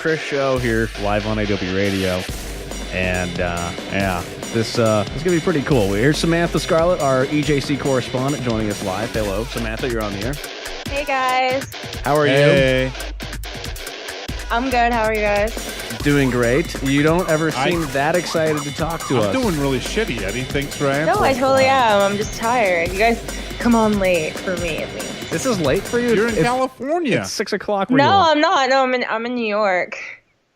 Chris show here live on Idobi Radio. And, this is going to be pretty cool. Here's Samantha Scarlette, our EJC correspondent, joining us live. Hello, Samantha, you're on the air. Hey, guys. How are you? I'm good. How are you guys? Doing great. You don't ever seem that excited to talk to us. I'm doing really shitty, Eddie. Thanks for answering. No, I totally am. I'm just tired. You guys come on late for me, at least. This is late for you? You're in California. It's 6 o'clock. No, I'm not. No, I'm in New York.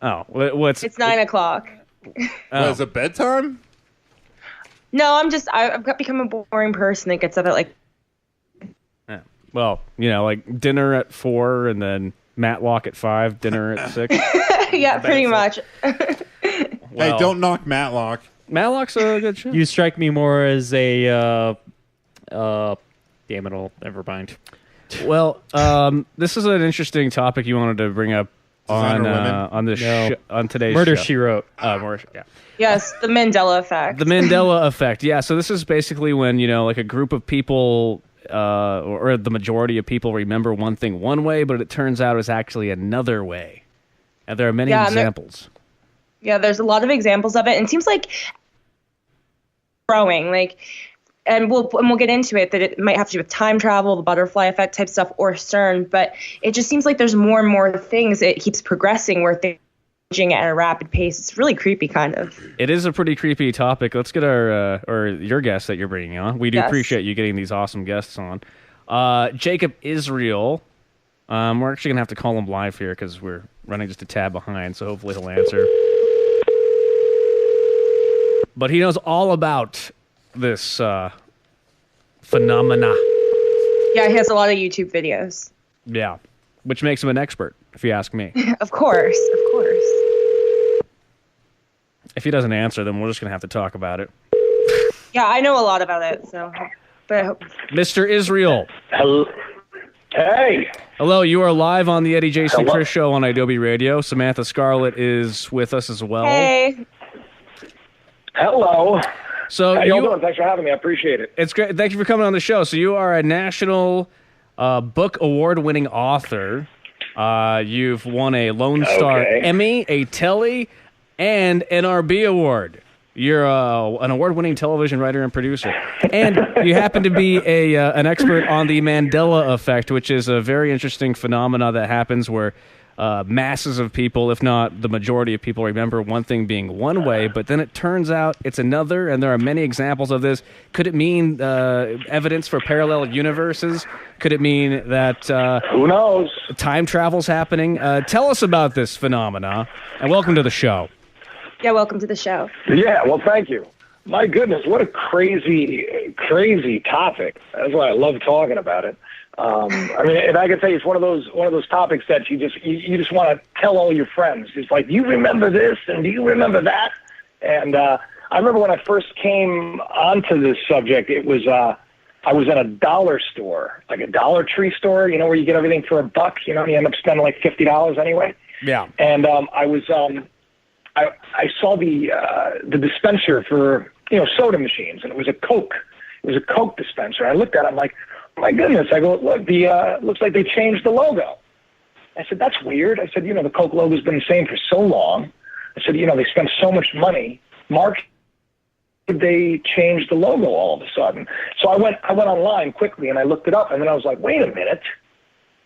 Oh, what's... It's 9 o'clock. Oh. Is it bedtime? No, I've become a boring person that gets up at like... Yeah. Well, like dinner at 4 and then Matlock at 5, dinner at 6. Yeah, pretty much. Hey, don't knock Matlock. Matlock's a good show. You strike me more as a... damn it all. Never mind. Well, this is an interesting topic you wanted to bring up on today's Murder, show. She Wrote. Yeah. Yes, the Mandela effect. The Mandela effect. Yeah. So this is basically when like a group of people, or the majority of people, remember one thing one way, but it turns out it's actually another way. And there are many examples. There's a lot of examples of it, and it seems like growing and we'll get into it, that it might have to do with time travel, the butterfly effect type stuff, or CERN, but it just seems like there's more and more things. It keeps progressing where things are changing at a rapid pace. It's really creepy, kind of. It is a pretty creepy topic. Let's get your guest that you're bringing on. We do appreciate you getting these awesome guests on. Jacob Israel. We're actually going to have to call him live here because we're running just a tad behind, so hopefully he'll answer. But he knows all about this phenomena. Yeah, he has a lot of YouTube videos. Yeah, which makes him an expert, if you ask me. Of course. If he doesn't answer, then we're just going to have to talk about it. Yeah, I know a lot about it, so... But I hope... Mr. Israel. Hello. Hey. Hello, you are live on the Eddie Jason Chris show on Idobi Radio. Samantha Scarlette is with us as well. Hey. Hello. So how you doing? Thanks for having me. I appreciate it. It's great. Thank you for coming on the show. So you are a national book award-winning author. You've won a Lone Star Emmy, a Telly, and an RB award. You're an award-winning television writer and producer. And you happen to be an expert on the Mandela effect, which is a very interesting phenomena that happens where masses of people, if not the majority of people, remember one thing being one way, but then it turns out it's another, and there are many examples of this. Could it mean evidence for parallel universes? Could it mean that who knows? Time travel's happening? Tell us about this phenomena, and welcome to the show. Yeah, welcome to the show. Yeah, well, thank you. My goodness, what a crazy topic. That's why I love talking about it. I mean, if I could say, it's one of those topics that you just want to tell all your friends. It's like, you remember this and do you remember that? And I remember when I first came onto this subject, it was I was in a dollar store, like a Dollar Tree store, where you get everything for $1. You end up spending like $50 anyway. Yeah. And I saw the dispenser for soda machines, and it was a Coke. It was a Coke dispenser. I looked at it, I'm like, my goodness. I go, look, looks like they changed the logo. I said, that's weird. I said, the Coke logo's been the same for so long. I said, they spent so much money. They changed the logo all of a sudden. So I went online quickly and I looked it up, and then I was like, wait a minute.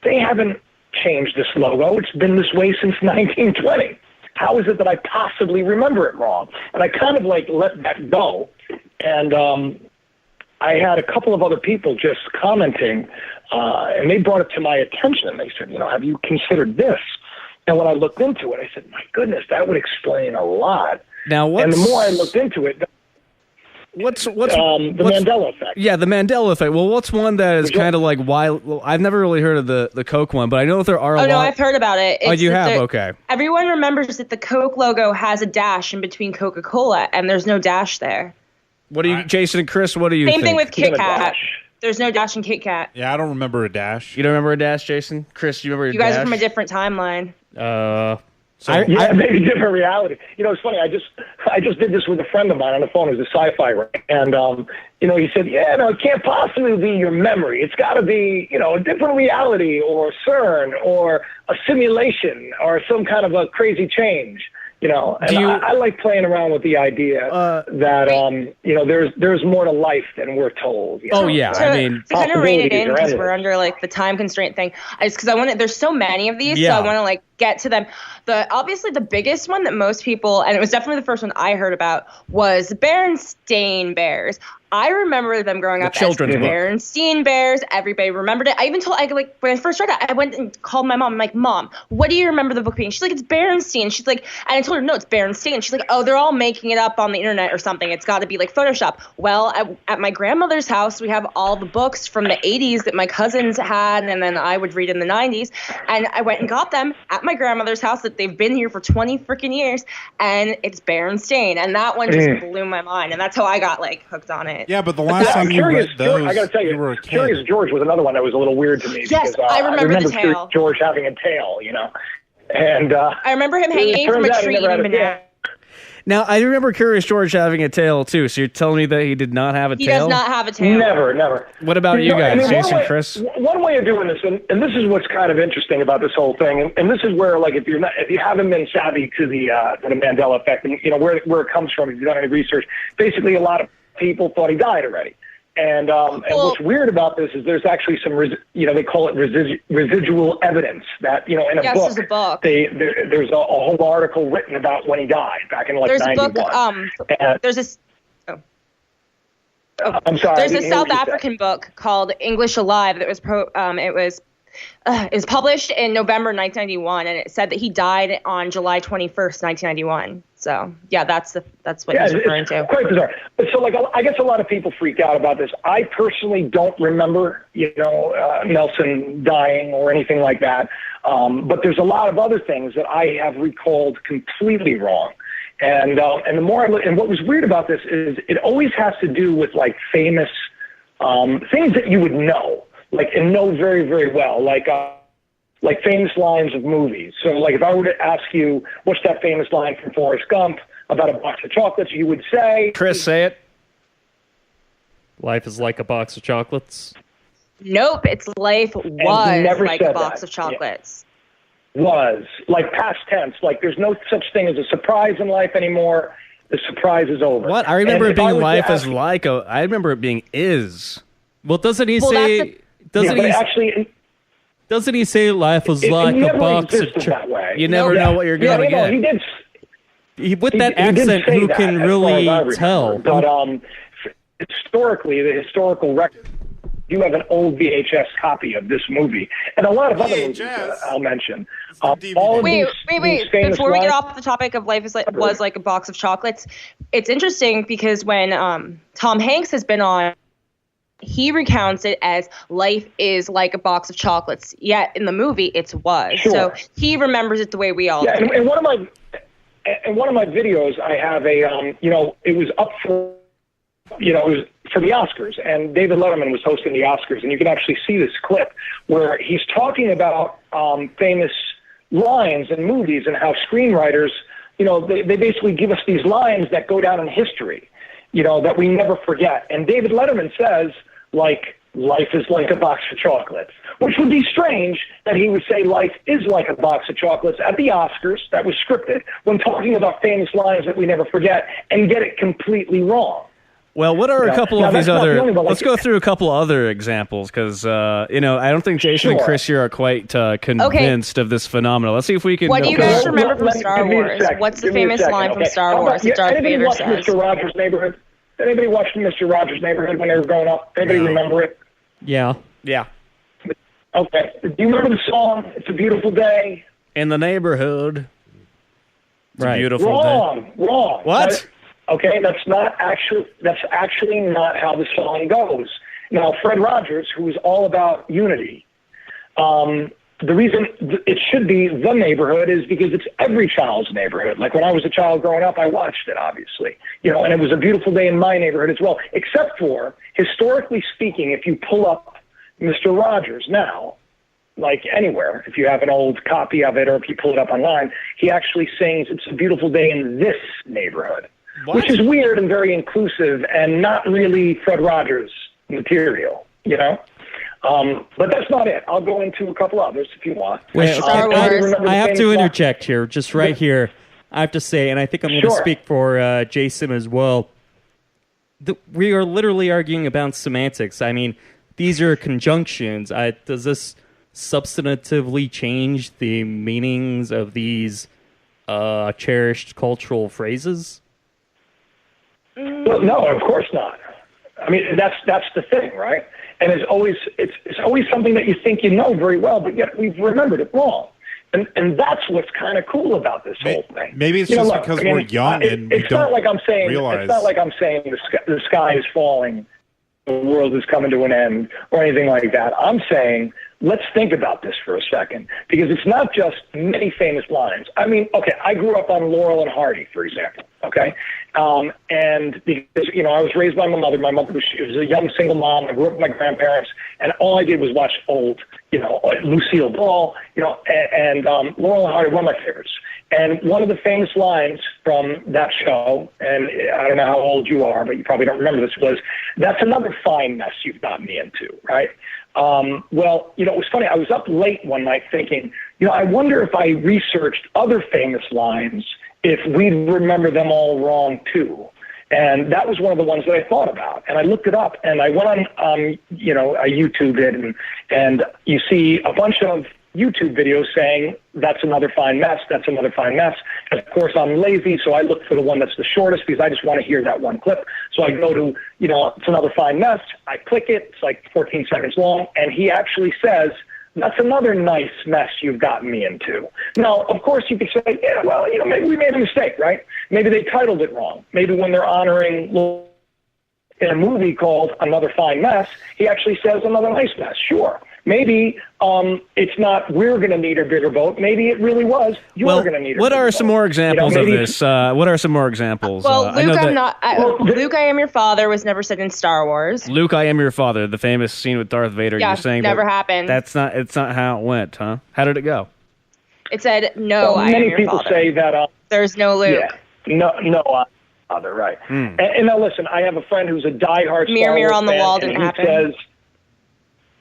They haven't changed this logo. It's been this way since 1920. How is it that I possibly remember it wrong? And I kind of let that go. And I had a couple of other people just commenting, and they brought it to my attention. They said, have you considered this? And when I looked into it, I said, my goodness, that would explain a lot. Now, and the more I looked into it, what's the Mandela effect? Yeah, the Mandela effect. Well, what's one that is kind of like wild? Well, I've never really heard of the Coke one, but I know that there are a lot. Oh, no, I've heard about it. You have? Okay. Everyone remembers that the Coke logo has a dash in between Coca-Cola, and there's no dash there. What do you, Jason and Chris, what do you think? Same thing with Kit Kat. There's no dash in Kit Kat. Yeah, I don't remember a dash. You don't remember a dash, Jason? Chris, you remember a dash? You guys are from a different timeline. So maybe different reality. You know, it's funny. I just did this with a friend of mine on the phone who's a sci-fi writer, and you know, he said, "Yeah, no, it can't possibly be your memory. It's got to be, you know, a different reality, or CERN, or a simulation, or some kind of a crazy change." You know, and I like playing around with the idea that you know, there's more to life than we're told. You know? Yeah, I mean, to kind of rein it in because we're under like the time constraint thing. Because I want to. There's so many of these, so I want to like get to them. Obviously the biggest one that most people, and it was definitely the first one I heard about, was berenstain bears. I remember them growing up as berenstain bears. Everybody remembered it. I even told, when I first read it, I went and called my mom. I'm like, Mom, what do you remember the book being? She's like, it's Berenstain. She's like, and I told her, no, it's Berenstain. She's like, oh, they're all making it up on the internet or something. It's got to be like Photoshop. Well, at my grandmother's house, we have all the books from the 80s that my cousins had, and then I would read in the 90s. And I went and got them at my grandmother's house that they've been here for 20 freaking years, and it's Berenstain. And that one just blew my mind, and that's how I got like hooked on it. Yeah, but the last time you read those, I got to tell you, Curious George was another one that was a little weird to me. Yes, because, I remember the tail. Curious George having a tail, you know, and I remember him hanging from a tree eating banana. Now, I remember Curious George having a tail, too, so you're telling me that he did not have a tail? He does not have a tail. Never. What about you guys, Jason, Chris? One way of doing this, and this is what's kind of interesting about this whole thing, and this is where, like, if you haven't been savvy to the Mandela effect, and, you know, where it comes from, if you've done any research, basically a lot of people thought he died already. And what's weird about this is there's actually some, they call it residual evidence that, you know, in a book, there's a whole article written about when he died back in like 91. There's this. I'm sorry. There's a South African book called English Alive that was it was published in November 1991, and it said that he died on July 21st, 1991. So yeah, that's what he's referring to. Quite bizarre. But so like, I guess a lot of people freaked out about this. I personally don't remember, you know, Nelson dying or anything like that. But there's a lot of other things that I have recalled completely wrong. And the more I look, and what was weird about this is it always has to do with like famous things that you would know, like, and know very, very well, like famous lines of movies. So like if I were to ask you, what's that famous line from Forrest Gump about a box of chocolates, you would say, Chris, say it. Life is like a box of chocolates. Nope, it's life was like a box of chocolates. Yeah. Was, like past tense, like there's no such thing as a surprise in life anymore. The surprise is over. What? I remember it being life as like a, I remember it being is. Well, doesn't he say, doesn't he say life was like a box of chocolates? You never know what you're going to get. He did. With that accent, who can really tell? But historically, the historical record, you have an old VHS copy of this movie, and a lot of other movies I'll mention. Wait! Before we get off the topic of life was like a box of chocolates, it's interesting because when Tom Hanks has been on, he recounts it as life is like a box of chocolates. Yet in the movie, it was. Sure. So he remembers it the way we all do. And one of my videos, I have a it was up for. You know, it was for the Oscars, and David Letterman was hosting the Oscars, and you can actually see this clip where he's talking about famous lines in movies and how screenwriters, you know, they basically give us these lines that go down in history, you know, that we never forget. And David Letterman says, like, life is like a box of chocolates, which would be strange that he would say life is like a box of chocolates at the Oscars, that was scripted, when talking about famous lines that we never forget, and get it completely wrong. Well, what are a couple of these other... Let's go through a couple other examples, because, I don't think Jason and Chris here are quite convinced of this phenomenon. Let's see if we can... What do you guys remember from Star Wars? What's the famous line from Star Wars that Darth Vader says? Mr. Rogers' Neighborhood? Anybody watched Mr. Rogers' Neighborhood when they were growing up? Anybody remember it? Yeah. Okay. Do you remember the song, It's a Beautiful Day? In the neighborhood. It's a beautiful day. Wrong. What? Okay, that's actually not how the song goes. Now, Fred Rogers, who is all about unity, the reason it should be the neighborhood is because it's every child's neighborhood. Like when I was a child growing up, I watched it, obviously. You know, and it was a beautiful day in my neighborhood as well, except for, historically speaking, if you pull up Mr. Rogers now, like anywhere. If you have an old copy of it or if you pull it up online, he actually sings "It's a Beautiful Day in This Neighborhood," which is weird and very inclusive and not really Fred Rogers material, you know? But that's not it. I'll go into a couple others if you want. Wait, I have to interject here, just right here. I have to say, and I think I'm going to speak for Jason as well. We are literally arguing about semantics. I mean, these are conjunctions. Does this substantively change the meanings of these cherished cultural phrases? Well, no, of course not. I mean, that's the thing, right? And it's always something that you think you know very well, but yet we've remembered it wrong. And that's what's kind of cool about this whole thing. Maybe it's just because we're young and we don't realize. It's not like I'm saying the sky is falling, the world is coming to an end, or anything like that. I'm saying, let's think about this for a second, because it's not just many famous lines. I mean, okay, I grew up on Laurel and Hardy, for example, okay? And because, you know, I was raised by my mother. My mother was a young single mom. I grew up with my grandparents, and all I did was watch old, you know, Lucille Ball, you know, and Laurel and Hardy, one of my favorites. And one of the famous lines from that show, and I don't know how old you are, but you probably don't remember this, was, "That's another fine mess you've got me into," right? Well, you know, it was funny. I was up late one night thinking, you know, I wonder if I researched other famous lines, if we'd remember them all wrong too. And that was one of the ones that I thought about. And I looked it up, and I went on, you know, I YouTubed it, and you see a bunch of YouTube videos saying, "That's another fine mess, that's another fine mess." And of course, I'm lazy, so I look for the one that's the shortest because I just want to hear that one clip. So I go to, you know, "It's another fine mess." I click it. It's like 14 seconds long. And he actually says, "That's another nice mess you've gotten me into." Now, of course, you could say, yeah, well, you know, maybe we made a mistake, right? Maybe they titled it wrong. Maybe when they're honoring in a movie called "Another Fine Mess," he actually says "another nice mess." Sure. Maybe it's not "we're going to need a bigger boat." Maybe it really was "you're going to need a bigger boat." What are some more examples of this? What are some more examples? Well, Luke, Luke, I am your father was never said in Star Wars. Luke, I am your father. The famous scene with Darth Vader. Yeah, you're saying never happened. It's not how it went, huh? How did it go? It said, "No, I am your father." Many people say that. There's no Luke. Yeah, no, father, right? And now listen, I have a friend who's a diehard Star Mirror Wars on the fan, wall didn't happen.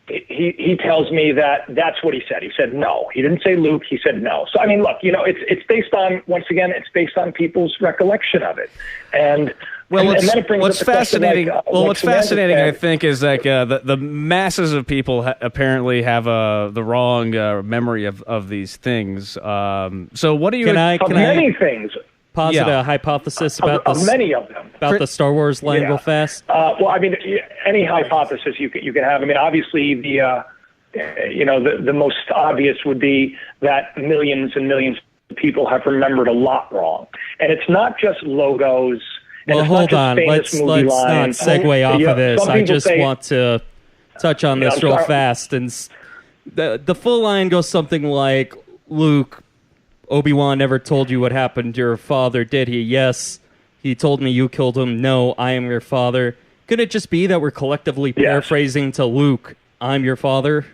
He tells me that that's what he said. He said no. He didn't say Luke. He said no. So I mean, look, you know, it's based on, once again, it's based on people's recollection of it. And what's fascinating? What's fascinating, I think, is like the masses of people apparently have the wrong memory of these things. So what do you? Many things. Posit a hypothesis about this, many of them about the Star Wars line real fast. Well, I mean, any hypothesis you can have. I mean, obviously the most obvious would be that millions and millions of people have remembered a lot wrong, and it's not just logos. Well, hold on. Let's not segue off of this. I just want to touch on this real fast, and the full line goes something like, "Luke, Obi-Wan never told you what happened to your father, did he? Yes. He told me you killed him. No, I am your father." Could it just be that we're collectively paraphrasing to Luke, "I'm your father"?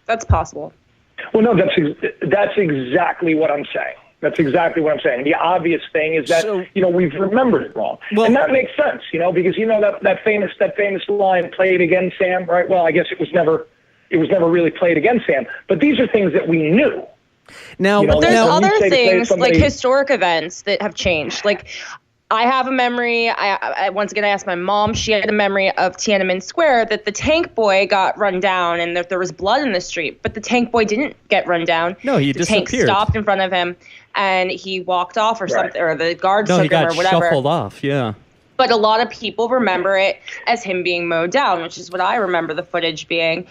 That's possible. Well, no, that's exactly what I'm saying. That's exactly what I'm saying. The obvious thing is that, you know, we've remembered it wrong. Well, and that makes sense, you know, because, you know, that famous line, "Play it again, Sam," right? Well, I guess it was never really played again, Sam. But these are things that we knew. Now, but there's other things like historic events that have changed. Like, I have a memory. I once again, I asked my mom. She had a memory of Tiananmen Square that the tank boy got run down and that there was blood in the street. But the tank boy didn't get run down. No, he disappeared. The tank stopped in front of him and he walked off or something, or the guards took him or whatever. No, he got shuffled off. Yeah. But a lot of people remember it as him being mowed down, which is what I remember the footage being.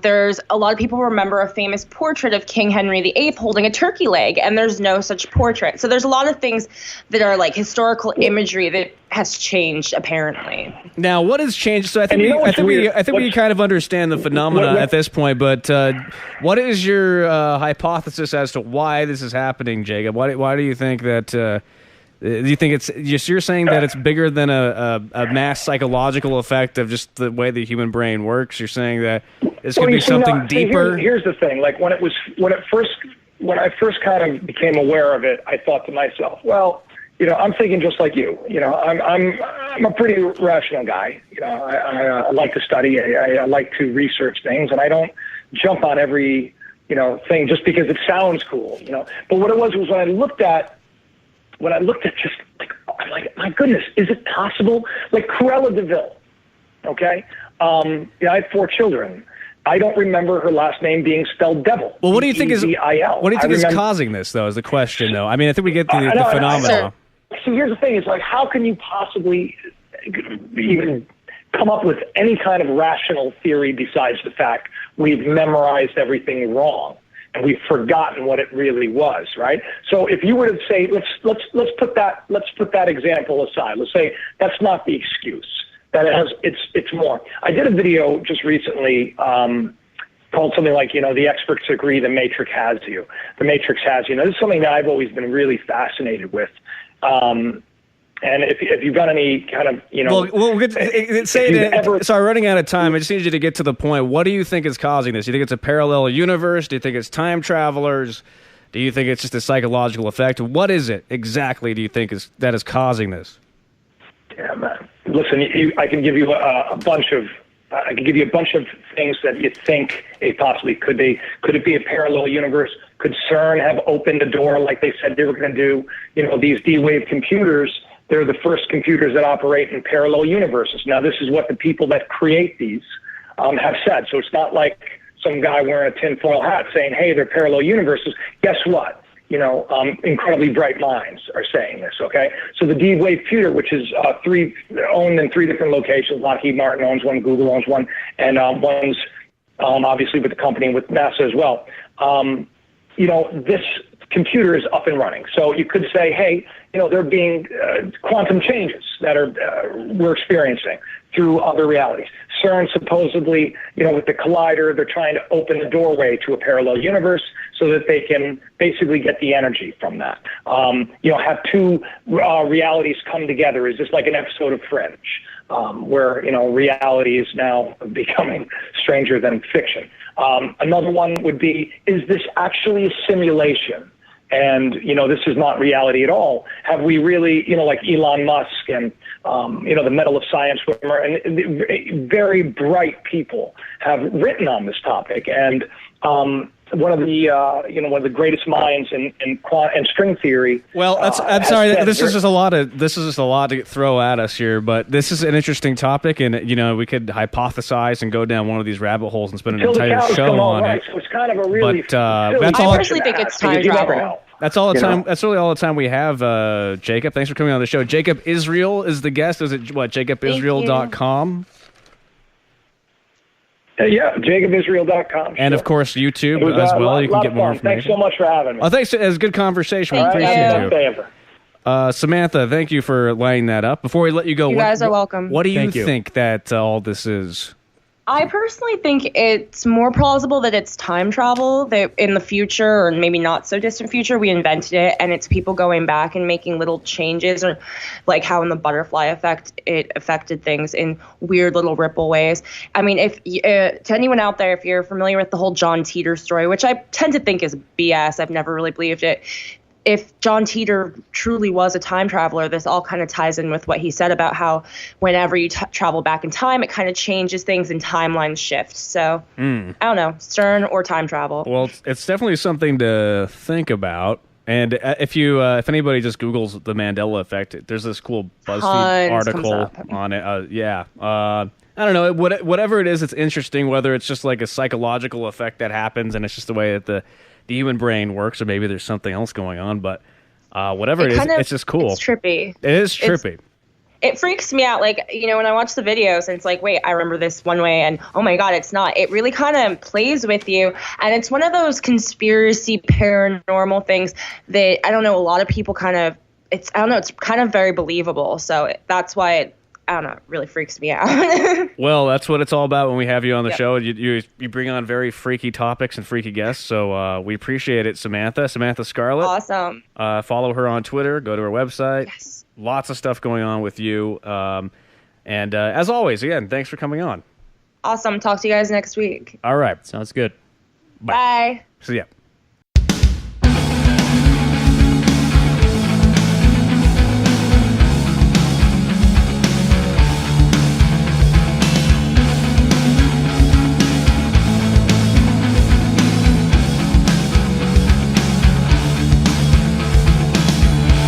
There's a lot of people remember a famous portrait of King Henry VIII holding a turkey leg, and there's no such portrait. So there's a lot of things that are like historical imagery that has changed apparently. Now, what has changed? So I think we kind of understand the phenomena at this point. But what is your hypothesis as to why this is happening, Jacob? Why do you think that Do you think it's just, you're saying that it's bigger than a mass psychological effect of just the way the human brain works? You're saying that this could be something deeper? Here's the thing. Like when I first kind of became aware of it, I thought to myself, well, I'm thinking just like you. I'm a pretty rational guy. I like to study. I like to research things, and I don't jump on every thing just because it sounds cool. But what it was when I looked at just like, I'm like, my goodness, is it possible? Like Cruella de Vil, okay? I have 4 children. I don't remember her last name being spelled devil. Well, what do you think is is causing this, though, is the question, though? I mean, I think we get the phenomenon. So here's the thing. It's like, how can you possibly even come up with any kind of rational theory besides the fact we've memorized everything wrong and we've forgotten what it really was, right? So if you were to say, let's put that example aside. Let's say that's not the excuse. That it's more. I did a video just recently called something like, the experts agree the Matrix has you. The Matrix has you. This is something that I've always been really fascinated with. And if you've got any kind of, sorry, running out of time. I just need you to get to the point. What do you think is causing this? Do you think it's a parallel universe? Do you think it's time travelers? Do you think it's just a psychological effect? What is it exactly do you think that is causing this? Yeah, man. Listen, I can give you a bunch of things that you think it possibly could be. Could it be a parallel universe? Could CERN have opened the door like they said they were going to do? These D-Wave computers, they're the first computers that operate in parallel universes. Now, this is what the people that create these have said. So it's not like some guy wearing a tinfoil hat saying, hey, they're parallel universes. Guess what? Incredibly bright minds are saying this, okay? So the D-Wave computer, which is owned in 3 different locations, Lockheed Martin owns one, Google owns one, and one's obviously with the company with NASA as well. This computer is up and running. So you could say, hey, there are being quantum changes that we're experiencing through other realities. CERN supposedly, with the collider, they're trying to open the doorway to a parallel universe so that they can basically get the energy from that. Have 2 realities come together. Is this like an episode of Fringe, where, reality is now becoming stranger than fiction? Another one would be, is this actually a simulation? And, this is not reality at all. Have we really, like Elon Musk and, the Medal of Science winner and very bright people have written on this topic. And one of the greatest minds in string theory. Well, I'm sorry. This is just a lot to throw at us here, but this is an interesting topic, and we could hypothesize and go down one of these rabbit holes and spend an entire show on it. So it's kind of a really. But that's all. I personally think it's time travel. That's all the time. That's really all the time we have. Jacob, thanks for coming on the show. Jacob Israel is the guest. Is it what? JacobIsrael.com. Yeah, JacobIsrael.com. And, of course, YouTube as well. You can get more information. Thanks so much for having me. Oh, thanks. It was a good conversation. We appreciate you. Samantha, thank you for laying that up. Before we let you go, you guys are welcome. What do you think that all this is? I personally think it's more plausible that it's time travel, that in the future, or maybe not so distant future, we invented it, and it's people going back and making little changes, or like how in the butterfly effect, it affected things in weird little ripple ways. I mean, if to anyone out there, if you're familiar with the whole John Titor story, which I tend to think is BS, I've never really believed it. If John Titor truly was a time traveler, this all kind of ties in with what he said about how whenever you travel back in time, it kind of changes things and timelines shift. So, I don't know, CERN or time travel. Well, it's definitely something to think about. And if anybody just Googles the Mandela effect, there's this cool BuzzFeed article on it. I don't know, whatever it is, it's interesting, whether it's just like a psychological effect that happens and it's just the way that the human brain works, or maybe there's something else going on, but whatever it is, it's just cool. It's trippy. It is trippy. It freaks me out. Like, when I watch the videos and it's like, wait, I remember this one way and oh my God, it's not. It really kind of plays with you. And it's one of those conspiracy paranormal things that, I don't know, a lot of people it's kind of very believable. So that's why I don't know, really freaks me out. Well, that's what it's all about when we have you on the show. You bring on very freaky topics and freaky guests, so we appreciate it, Samantha Scarlette. Awesome. Follow her on Twitter. Go to her website. Yes. Lots of stuff going on with you. And as always, again, thanks for coming on. Awesome. Talk to you guys next week. All right. Sounds good. Bye. See ya.